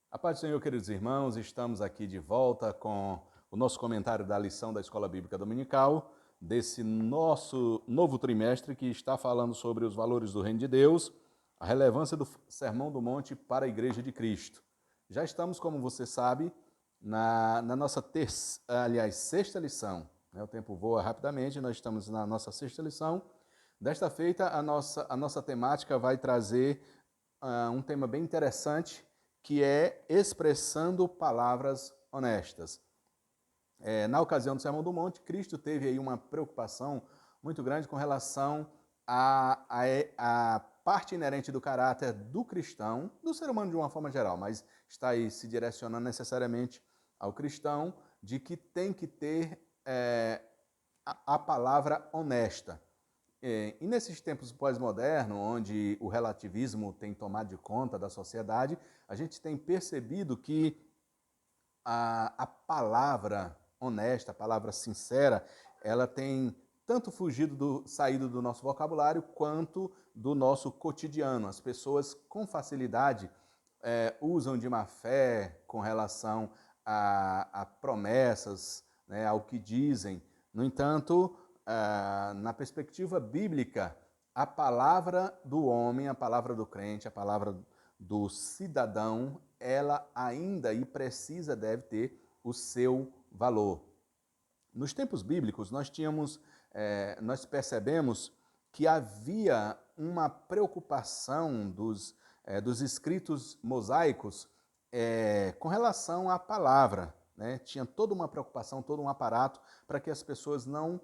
A paz do Senhor, queridos irmãos, estamos aqui de volta com o nosso comentário da lição da Escola Bíblica Dominical, desse nosso novo trimestre que está falando sobre os valores do Reino de Deus, a relevância do Sermão do Monte para a Igreja de Cristo. Já estamos, como você sabe, na nossa sexta lição. O tempo voa rapidamente, nós estamos na nossa sexta lição. Desta feita, a nossa temática vai trazer um tema bem interessante, que é expressando palavras honestas. Na ocasião do Sermão do Monte, Cristo teve aí uma preocupação muito grande com relação à parte inerente do caráter do cristão, do ser humano de uma forma geral, mas está aí se direcionando necessariamente ao cristão, de que tem que ter a palavra honesta. E nesses tempos pós-modernos, onde o relativismo tem tomado de conta da sociedade, a gente tem percebido que a palavra honesta, a palavra sincera, ela tem tanto saído do nosso vocabulário, quanto do nosso cotidiano. As pessoas, com facilidade, usam de má fé com relação a promessas, né, ao que dizem. No entanto, na perspectiva bíblica, a palavra do homem, a palavra do crente, a palavra do cidadão, ela ainda e precisa, deve ter o seu valor. Nos tempos bíblicos, nós percebemos que havia uma preocupação dos escritos mosaicos com relação à palavra, né? Tinha toda uma preocupação, todo um aparato para que as pessoas não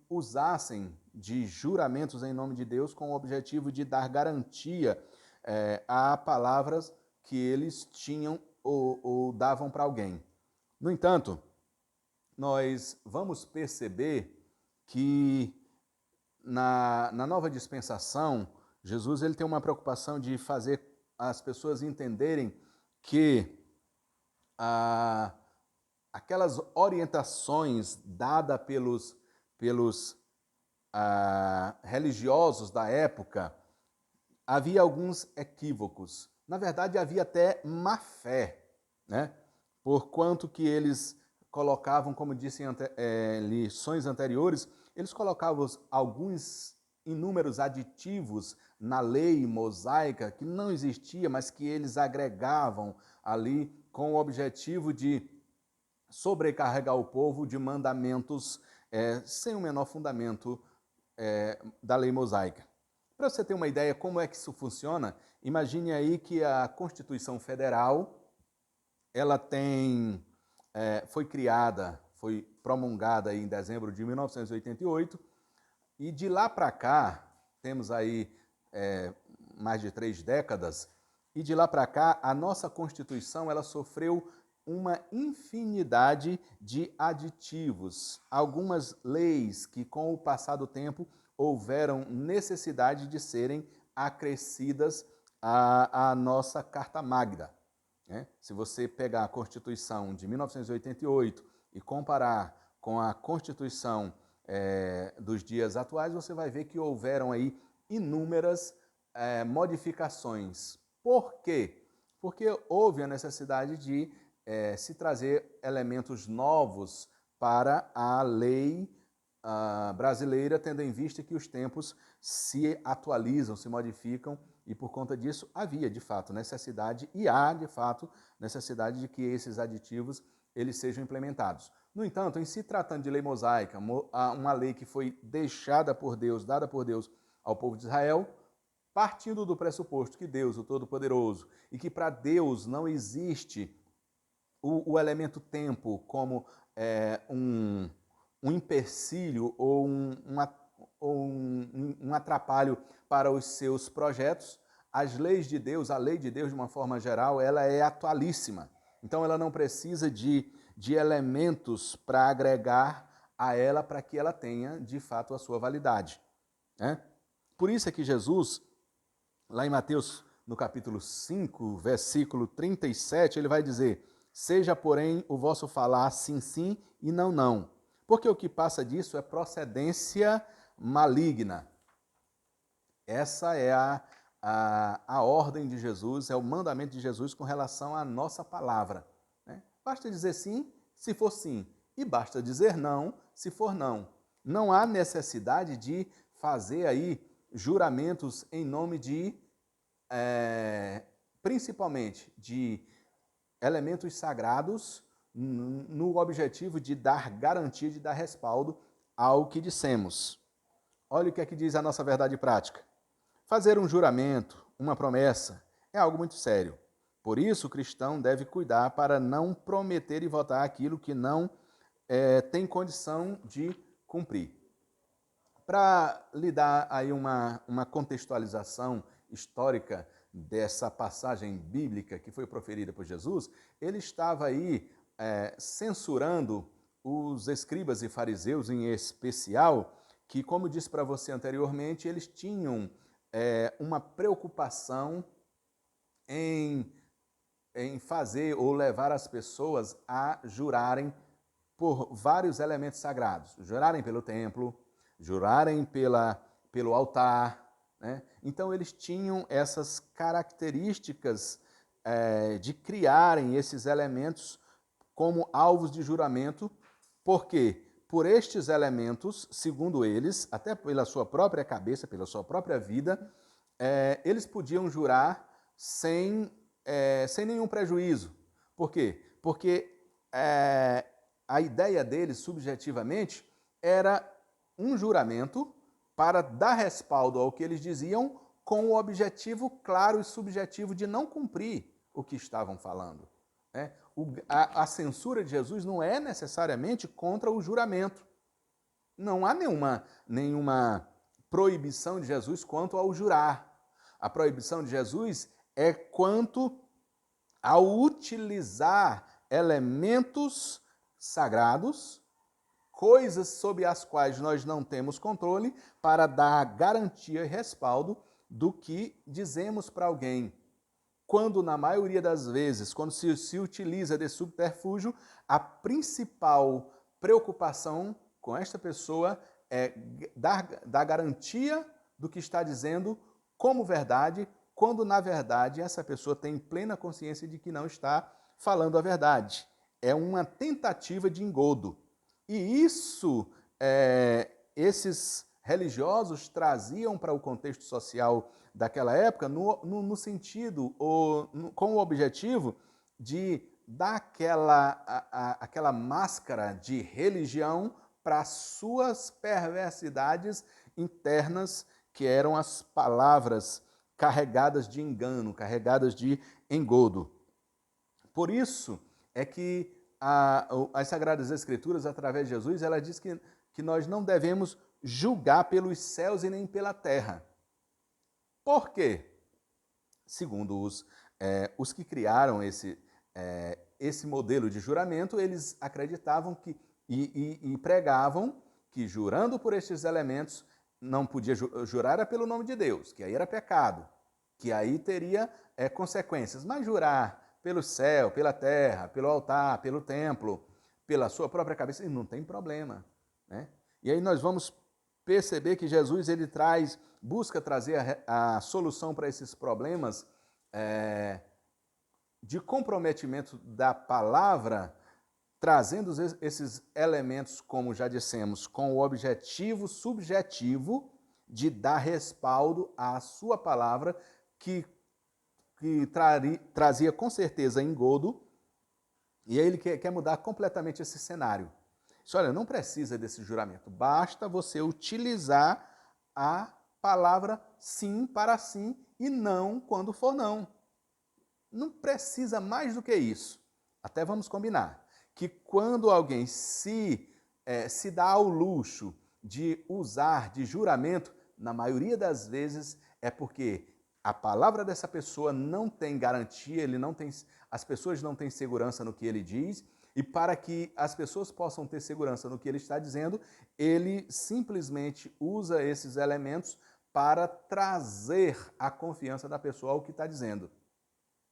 usassem de juramentos em nome de Deus com o objetivo de dar garantia a palavras que eles tinham ou davam para alguém. No entanto, nós vamos perceber que na nova dispensação, Jesus ele tem uma preocupação de fazer as pessoas entenderem que aquelas orientações dadas pelos religiosos da época, havia alguns equívocos. Na verdade, havia até má fé, né? Porquanto que eles colocavam, como disse em lições anteriores, eles colocavam alguns inúmeros aditivos na lei mosaica que não existia, mas que eles agregavam ali com o objetivo de sobrecarregar o povo de mandamentos sem o menor fundamento da lei mosaica. Para você ter uma ideia como é que isso funciona, imagine aí que a Constituição Federal ela foi criada, foi promulgada aí em dezembro de 1988, e de lá para cá, temos aí mais de 3 décadas, e de lá para cá, a nossa Constituição ela sofreu uma infinidade de aditivos. Algumas leis que, com o passar do tempo, houveram necessidade de serem acrescidas à nossa Carta Magna. Se você pegar a Constituição de 1988 e comparar com a Constituição dos dias atuais, você vai ver que houveram aí inúmeras modificações. Por quê? Porque houve a necessidade de se trazer elementos novos para a lei brasileira, tendo em vista que os tempos se atualizam, se modificam, e por conta disso havia, de fato, necessidade, e há, de fato, necessidade de que esses aditivos eles sejam implementados. No entanto, em se tratando de lei mosaica, uma lei que foi deixada por Deus, dada por Deus ao povo de Israel, partindo do pressuposto que Deus, o Todo-Poderoso, e que para Deus não existe o elemento tempo como um empecilho ou um atrapalho para os seus projetos, as leis de Deus, a lei de Deus de uma forma geral, ela é atualíssima. Então ela não precisa de elementos para agregar a ela para que ela tenha de fato a sua validade. Por isso é que Jesus, lá em Mateus, no capítulo 5, versículo 37, ele vai dizer: seja, porém, o vosso falar sim, sim e não, não. Porque o que passa disso é procedência maligna. Essa é a ordem de Jesus, é o mandamento de Jesus com relação à nossa palavra. Né? Basta dizer sim, se for sim, e basta dizer não, se for não. Não há necessidade de fazer aí juramentos em nome de, principalmente, de elementos sagrados, no objetivo de dar garantia, de dar respaldo ao que dissemos. Olha o que é que diz a nossa verdade prática. Fazer um juramento, uma promessa, é algo muito sério. Por isso, o cristão deve cuidar para não prometer e votar aquilo que não tem condição de cumprir. Para lhe dar aí uma contextualização histórica dessa passagem bíblica que foi proferida por Jesus, ele estava aí censurando os escribas e fariseus em especial, que, como disse para você anteriormente, eles tinham uma preocupação em fazer ou levar as pessoas a jurarem por vários elementos sagrados. Jurarem pelo templo, jurarem pelo altar. Né? Então, eles tinham essas características de criarem esses elementos como alvos de juramento, porque por estes elementos, segundo eles, até pela sua própria cabeça, pela sua própria vida, eles podiam jurar sem nenhum prejuízo. Por quê? Porque a ideia deles, subjetivamente, era um juramento para dar respaldo ao que eles diziam, com o objetivo claro e subjetivo de não cumprir o que estavam falando. Né? A censura de Jesus não é necessariamente contra o juramento. Não há nenhuma proibição de Jesus quanto ao jurar. A proibição de Jesus é quanto ao utilizar elementos sagrados, coisas sobre as quais nós não temos controle, para dar garantia e respaldo do que dizemos para alguém. Quando, na maioria das vezes, quando se utiliza desse subterfúgio, a principal preocupação com esta pessoa é dar garantia do que está dizendo como verdade, quando, na verdade, essa pessoa tem plena consciência de que não está falando a verdade. É uma tentativa de engodo. E isso, esses religiosos traziam para o contexto social daquela época no sentido, com o objetivo de dar aquela máscara de religião para suas perversidades internas, que eram as palavras carregadas de engano, carregadas de engodo. Por isso é que as Sagradas Escrituras, através de Jesus, ela diz que nós não devemos julgar pelos céus e nem pela terra. Por quê? Segundo os que criaram esse modelo de juramento, eles acreditavam e pregavam que, jurando por estes elementos, não podia jurar pelo nome de Deus, que aí era pecado, que aí teria consequências. Mas jurar pelo céu, pela terra, pelo altar, pelo templo, pela sua própria cabeça, não tem problema. Né? E aí nós vamos perceber que Jesus ele busca trazer a solução para esses problemas de comprometimento da palavra, trazendo esses elementos, como já dissemos, com o objetivo subjetivo de dar respaldo à sua palavra, que trazia com certeza engodo, e aí ele quer mudar completamente esse cenário. Diz, olha, não precisa desse juramento, basta você utilizar a palavra sim para sim e não quando for não. Não precisa mais do que isso. Até vamos combinar que quando alguém se dá ao luxo de usar de juramento, na maioria das vezes é porque a palavra dessa pessoa não tem garantia, as pessoas não têm segurança no que ele diz, e para que as pessoas possam ter segurança no que ele está dizendo, ele simplesmente usa esses elementos para trazer a confiança da pessoa ao que está dizendo.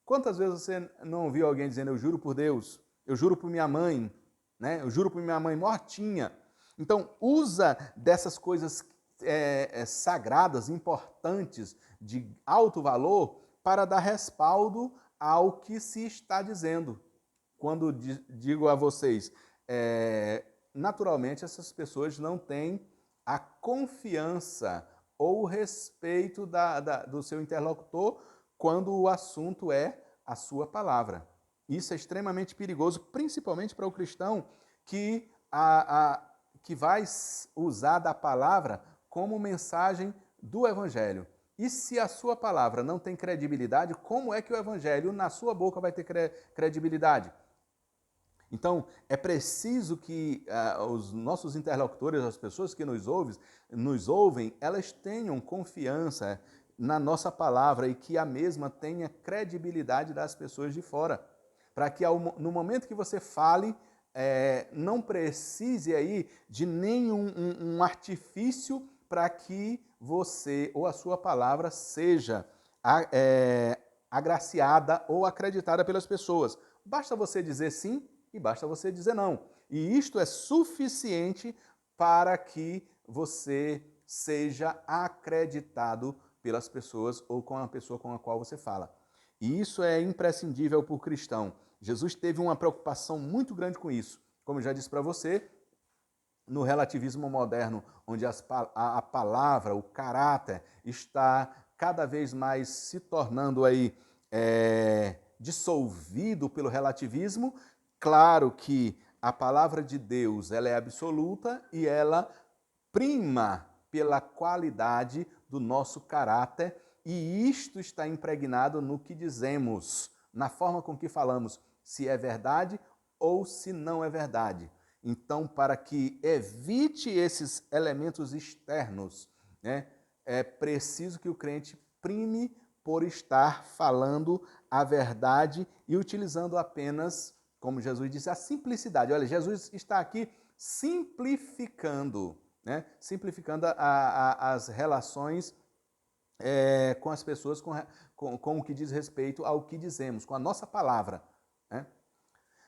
Quantas vezes você não ouviu alguém dizendo, eu juro por Deus, eu juro por minha mãe, né? Eu juro por minha mãe mortinha. Então, usa dessas coisas sagradas, importantes, de alto valor, para dar respaldo ao que se está dizendo. Quando digo a vocês, naturalmente essas pessoas não têm a confiança ou o respeito do seu interlocutor quando o assunto é a sua palavra. Isso é extremamente perigoso, principalmente para o cristão que vai usar da palavra como mensagem do evangelho. E se a sua palavra não tem credibilidade, como é que o evangelho na sua boca vai ter credibilidade? Então, é preciso que os nossos interlocutores, as pessoas que nos ouvem, elas tenham confiança na nossa palavra e que a mesma tenha credibilidade das pessoas de fora. Para que no momento que você fale, não precise aí de nenhum artifício para que você ou a sua palavra seja agraciada ou acreditada pelas pessoas. Basta você dizer sim e basta você dizer não. E isto é suficiente para que você seja acreditado pelas pessoas ou com a pessoa com a qual você fala. E isso é imprescindível para o cristão. Jesus teve uma preocupação muito grande com isso. Como eu já disse para você, no relativismo moderno, onde a palavra, o caráter, está cada vez mais se tornando aí dissolvido pelo relativismo, claro que a palavra de Deus ela é absoluta e ela prima pela qualidade do nosso caráter, e isto está impregnado no que dizemos, na forma com que falamos, se é verdade ou se não é verdade. Então, para que evite esses elementos externos, né, é preciso que o crente prime por estar falando a verdade e utilizando apenas, como Jesus disse, a simplicidade. Olha, Jesus está aqui simplificando, né, simplificando as relações com as pessoas, com o que diz respeito ao que dizemos, com a nossa palavra, né?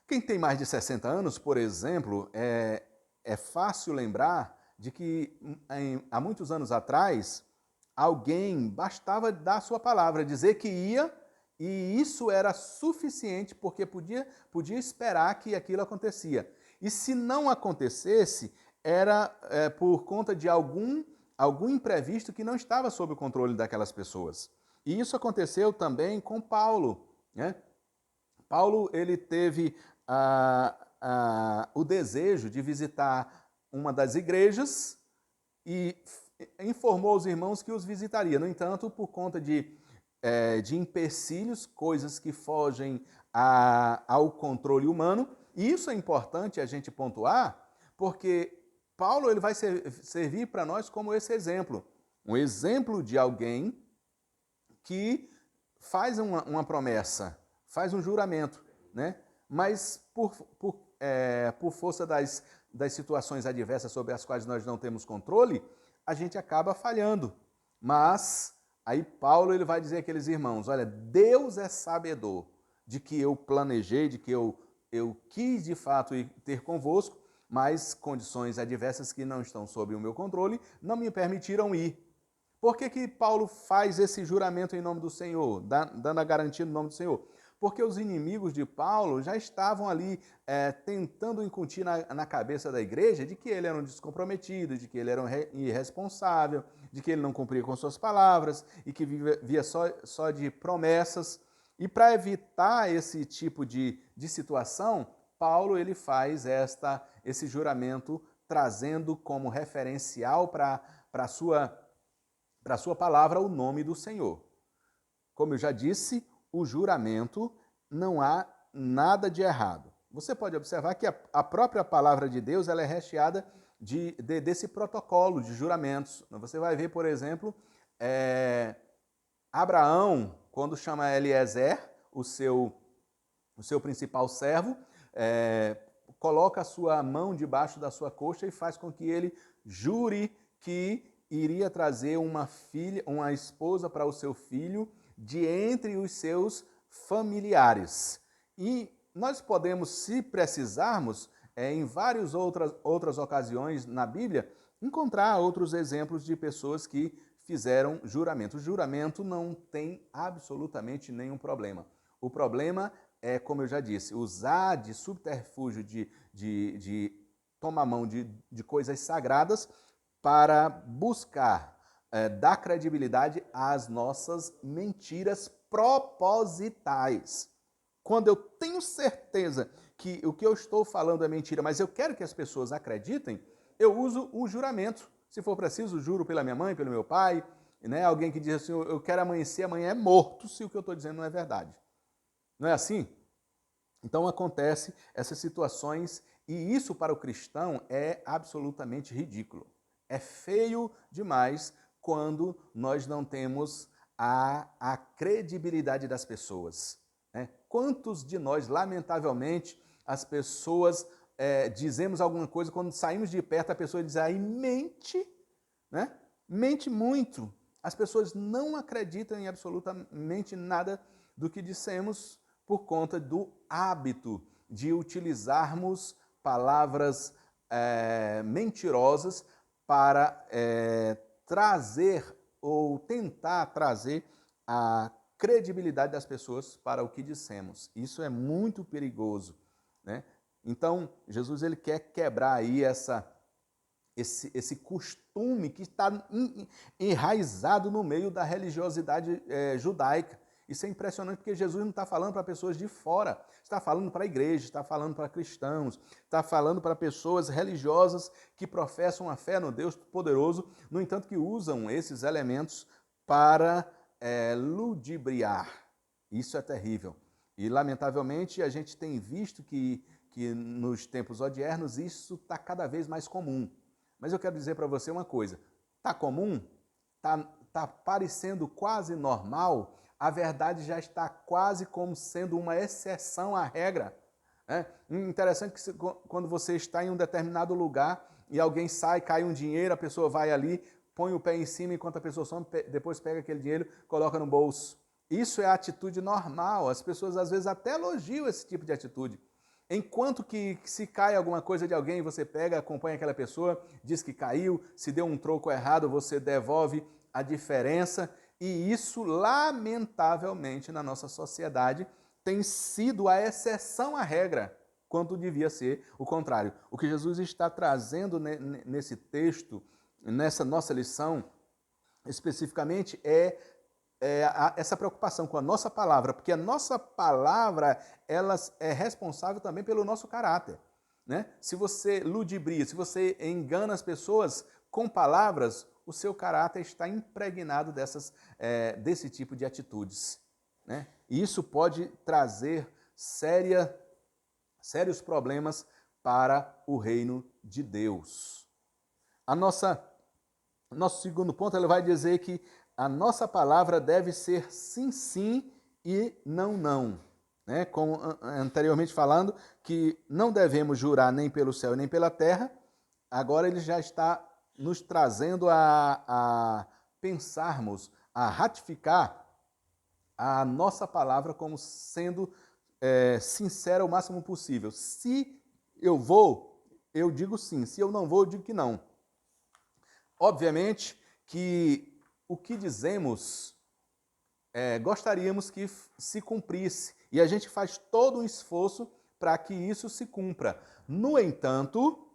Quem tem mais de 60 anos, por exemplo, é fácil lembrar de que há muitos anos atrás, alguém bastava dar sua palavra, dizer que ia, e isso era suficiente porque podia esperar que aquilo acontecia. E se não acontecesse, era por conta de algum imprevisto que não estava sob o controle daquelas pessoas. E isso aconteceu também com Paulo, né? Paulo, ele teve o desejo de visitar uma das igrejas e informou os irmãos que os visitaria. No entanto, por conta de empecilhos, coisas que fogem ao controle humano, e isso é importante a gente pontuar, porque Paulo ele vai servir para nós como esse exemplo. Um exemplo de alguém que faz uma promessa, faz um juramento, né? Mas por força das situações adversas sobre as quais nós não temos controle, a gente acaba falhando. Mas aí Paulo ele vai dizer àqueles irmãos, olha, Deus é sabedor de que eu planejei, de que eu quis de fato ter convosco, mas condições adversas que não estão sob o meu controle não me permitiram ir. Por que Paulo faz esse juramento em nome do Senhor, dando a garantia no nome do Senhor? Porque os inimigos de Paulo já estavam ali tentando incutir na cabeça da igreja de que ele era um descomprometido, de que ele era um irresponsável, de que ele não cumpria com suas palavras e que vivia só de promessas. E para evitar esse tipo de situação, Paulo ele faz esse juramento trazendo como referencial para a sua palavra o nome do Senhor. Como eu já disse, o juramento não há nada de errado. Você pode observar que a própria palavra de Deus ela é recheada desse protocolo de juramentos. Você vai ver, por exemplo, Abraão, quando chama Eliezer, o seu principal servo, coloca a sua mão debaixo da sua coxa e faz com que ele jure que iria trazer uma esposa para o seu filho de entre os seus familiares. E nós podemos, se precisarmos, em várias outras ocasiões na Bíblia, encontrar outros exemplos de pessoas que fizeram juramento. O juramento não tem absolutamente nenhum problema. O problema é, como eu já disse, usar de subterfúgio, de tomar mão de coisas sagradas para buscar dar credibilidade às nossas mentiras propositais. Quando eu tenho certeza que o que eu estou falando é mentira, mas eu quero que as pessoas acreditem, eu uso o juramento. Se for preciso, juro pela minha mãe, pelo meu pai, né? Alguém que diz assim, eu quero amanhecer, amanhã é morto, se o que eu estou dizendo não é verdade. Não é assim? Então acontece essas situações e isso para o cristão é absolutamente ridículo. É feio demais quando nós não temos a credibilidade das pessoas. Né? Quantos de nós, lamentavelmente, as pessoas dizemos alguma coisa, quando saímos de perto a pessoa diz, aí mente, né? Mente muito. As pessoas não acreditam em absolutamente nada do que dissemos por conta do hábito de utilizarmos palavras mentirosas para trazer ou tentar trazer a credibilidade das pessoas para o que dissemos. Isso é muito perigoso, né? Então, Jesus ele quer quebrar aí esse costume que está enraizado no meio da religiosidade judaica. Isso é impressionante porque Jesus não está falando para pessoas de fora, está falando para a igreja, está falando para cristãos, está falando para pessoas religiosas que professam a fé no Deus Poderoso, no entanto que usam esses elementos para ludibriar. Isso é terrível. E, lamentavelmente, a gente tem visto que nos tempos odiernos isso está cada vez mais comum. Mas eu quero dizer para você uma coisa, está comum? Está parecendo quase normal? A verdade já está quase como sendo uma exceção à regra. É interessante que quando você está em um determinado lugar e alguém sai, cai um dinheiro, a pessoa vai ali, põe o pé em cima enquanto a pessoa some, depois pega aquele dinheiro, coloca no bolso. Isso é a atitude normal, as pessoas às vezes até elogiam esse tipo de atitude. Enquanto que se cai alguma coisa de alguém, você pega, acompanha aquela pessoa, diz que caiu, se deu um troco errado, você devolve a diferença. E isso, lamentavelmente, na nossa sociedade, tem sido a exceção à regra, quando devia ser o contrário. O que Jesus está trazendo nesse texto, nessa nossa lição, especificamente, essa preocupação com a nossa palavra, porque a nossa palavra ela é responsável também pelo nosso caráter. Né? Se você ludibria, se você engana as pessoas com palavras, o seu caráter está impregnado desse tipo de atitudes. Né? E isso pode trazer sérios problemas para o reino de Deus. Nosso segundo ponto, ele vai dizer que a nossa palavra deve ser sim, sim e não, não. Né? Como anteriormente falando, que não devemos jurar nem pelo céu nem pela terra, agora ele já está nos trazendo a pensarmos, a ratificar a nossa palavra como sendo sincera o máximo possível. Se eu vou, eu digo sim. Se eu não vou, eu digo que não. Obviamente que o que dizemos gostaríamos que se cumprisse e a gente faz todo um esforço para que isso se cumpra. No entanto,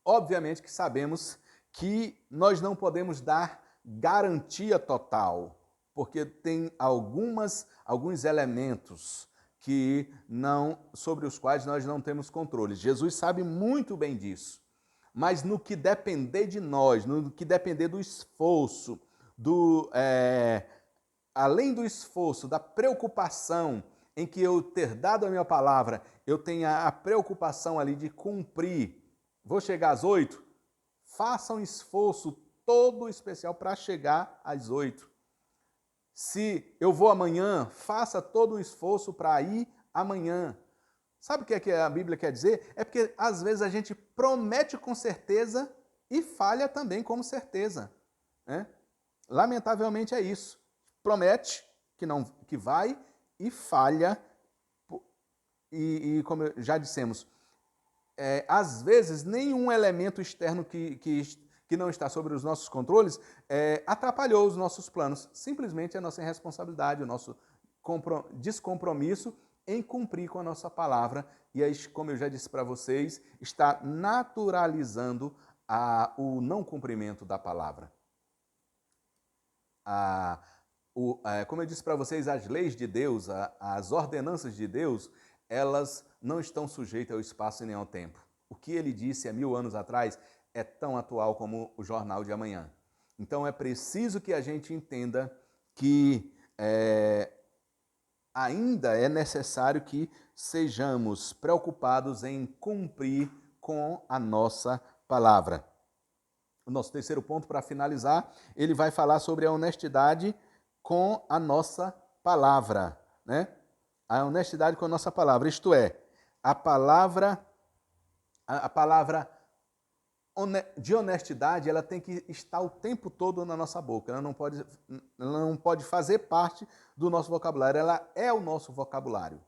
obviamente que sabemos que nós não podemos dar garantia total, porque tem alguns elementos sobre os quais nós não temos controle. Jesus sabe muito bem disso. Mas no que depender de nós, no que depender do esforço, além do esforço, da preocupação em que eu ter dado a minha palavra, eu tenha a preocupação ali de cumprir. Vou chegar às 8? Faça um esforço todo especial para chegar às 8. Se eu vou amanhã, faça todo um esforço para ir amanhã. Sabe o que a Bíblia quer dizer? É porque às vezes a gente promete com certeza e falha também com certeza. Né? Lamentavelmente é isso. Promete que vai e falha. E como já dissemos, às vezes nenhum elemento externo que que não está sobre os nossos controles, atrapalhou os nossos planos. Simplesmente a nossa irresponsabilidade, o nosso descompromisso em cumprir com a nossa palavra. E aí, como eu já disse para vocês, está naturalizando o não cumprimento da palavra. Como eu disse para vocês, as leis de Deus, as ordenanças de Deus, elas não estão sujeitas ao espaço e nem ao tempo. O que ele disse há 1000 anos atrás é tão atual como o jornal de amanhã. Então é preciso que a gente entenda que ainda é necessário que sejamos preocupados em cumprir com a nossa palavra. O nosso terceiro ponto, para finalizar, ele vai falar sobre a honestidade com a nossa palavra, né? A honestidade com a nossa palavra, isto é, a palavra de honestidade, ela tem que estar o tempo todo na nossa boca, ela não pode fazer parte do nosso vocabulário, ela é o nosso vocabulário,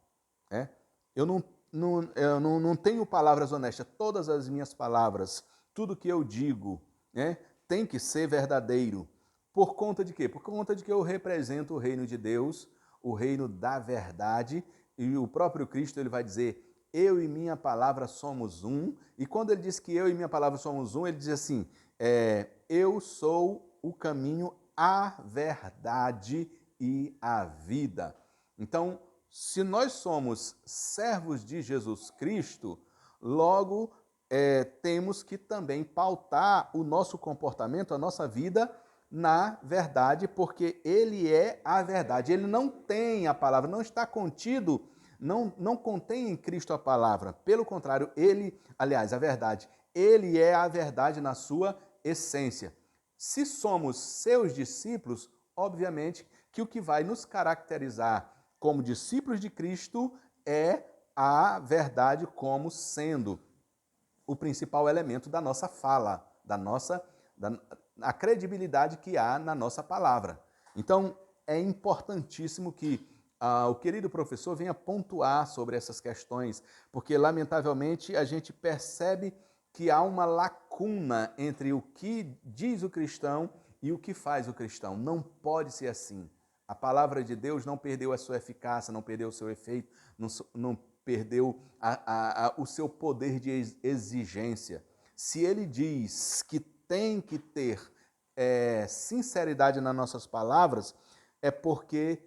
né? Eu não tenho palavras honestas, todas as minhas palavras, tudo que eu digo, né, tem que ser verdadeiro. Por conta de quê? Por conta de que eu represento o reino de Deus, o reino da verdade, e o próprio Cristo ele vai dizer, eu e minha palavra somos um, e quando ele diz que eu e minha palavra somos um, ele diz assim, eu sou o caminho, a verdade e a vida. Então, se nós somos servos de Jesus Cristo, logo temos que também pautar o nosso comportamento, a nossa vida na verdade, porque ele é a verdade. Ele não tem a palavra, não está contido, não contém em Cristo a palavra. Pelo contrário, a verdade, ele é a verdade na sua essência. Se somos seus discípulos, obviamente que o que vai nos caracterizar como discípulos de Cristo é a verdade como sendo o principal elemento da nossa fala, a credibilidade que há na nossa palavra. Então, é importantíssimo que o querido professor venha pontuar sobre essas questões, porque, lamentavelmente, a gente percebe que há uma lacuna entre o que diz o cristão e o que faz o cristão. Não pode ser assim. A palavra de Deus não perdeu a sua eficácia, não perdeu o seu efeito, não perdeu o seu poder de exigência. Se ele diz que tem que ter sinceridade nas nossas palavras, é porque,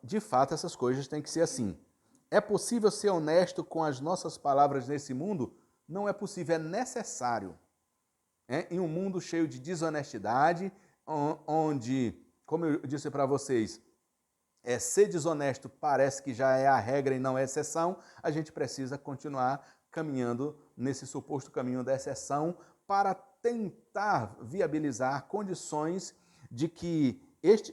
de fato, essas coisas têm que ser assim. É possível ser honesto com as nossas palavras nesse mundo? Não é possível, é necessário. Em um mundo cheio de desonestidade, onde, como eu disse para vocês, ser desonesto parece que já é a regra e não é exceção, a gente precisa continuar caminhando nesse suposto caminho da exceção para tentar viabilizar condições de que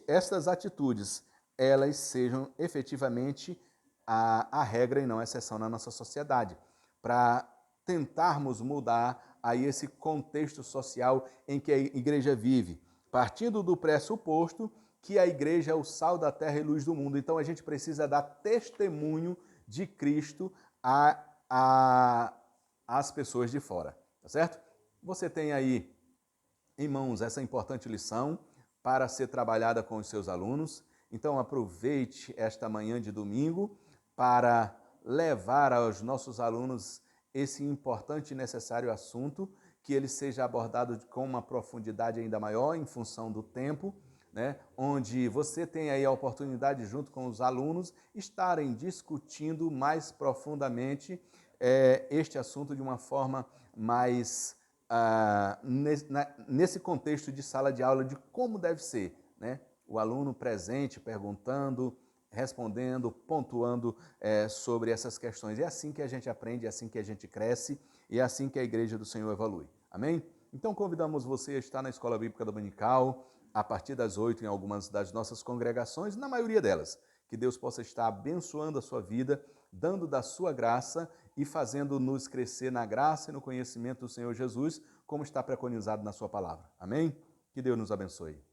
estas atitudes elas sejam efetivamente a regra e não a exceção na nossa sociedade, para tentarmos mudar aí esse contexto social em que a igreja vive, partindo do pressuposto que a igreja é o sal da terra e luz do mundo. Então a gente precisa dar testemunho de Cristo às pessoas de fora, tá certo? Você tem aí em mãos essa importante lição para ser trabalhada com os seus alunos. Então aproveite esta manhã de domingo para levar aos nossos alunos esse importante e necessário assunto, que ele seja abordado com uma profundidade ainda maior em função do tempo, né? Onde você tem aí a oportunidade, junto com os alunos, estarem discutindo mais profundamente este assunto de uma forma mais nesse contexto de sala de aula, de como deve ser, né? O aluno presente, perguntando, respondendo, pontuando sobre essas questões. É assim que a gente aprende, é assim que a gente cresce e é assim que a Igreja do Senhor evolui. Amém? Então convidamos você a estar na Escola Bíblica Dominical a partir das 8 em algumas das nossas congregações, na maioria delas. Que Deus possa estar abençoando a sua vida, dando da sua graça e fazendo-nos crescer na graça e no conhecimento do Senhor Jesus, como está preconizado na sua palavra. Amém? Que Deus nos abençoe.